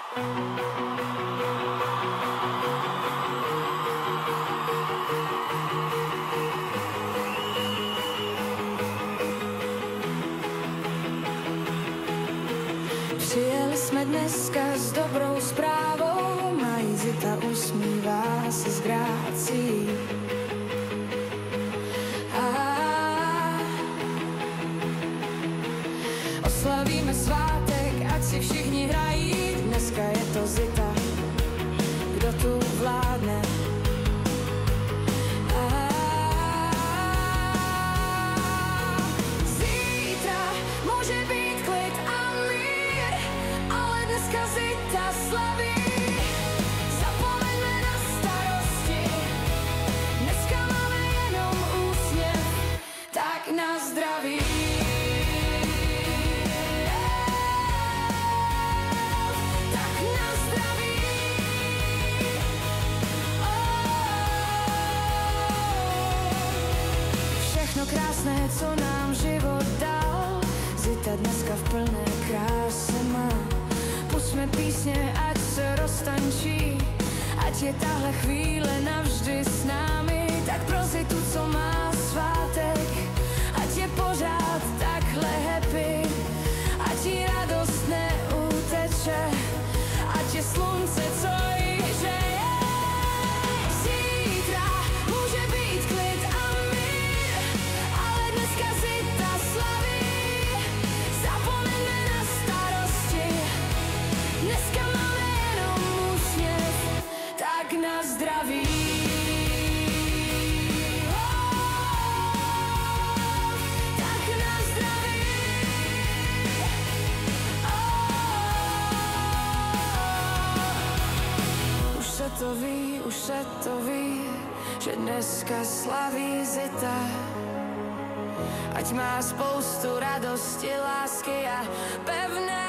Přijeli jsme dneska s dobrou zprávou, mají Zita usmívá se s grácií. Oslavíme svátek, ať si všichni hrají, dneska je to Zita, kdo tu vládne. Zítra může být klid a mír, ale dneska Zita slaví. Zapomeňme na starosti, dneska máme jenom úsměv, tak na zdraví. Krásné, co nám život dal, Zita dneska v plné kráse má. Pusťme písně, ať se roztančí, ať je tahle chvíle navždy s námi. Tak pro Zitu, co má svátek, ať je pořád takhle happy, ať jí radost neuteče, ať je slunce, co jí hřeje. Na zdraví. Tak na zdraví. Už se to ví, že dneska slaví Zita. Ať má spoustu radosti, lásky a pevné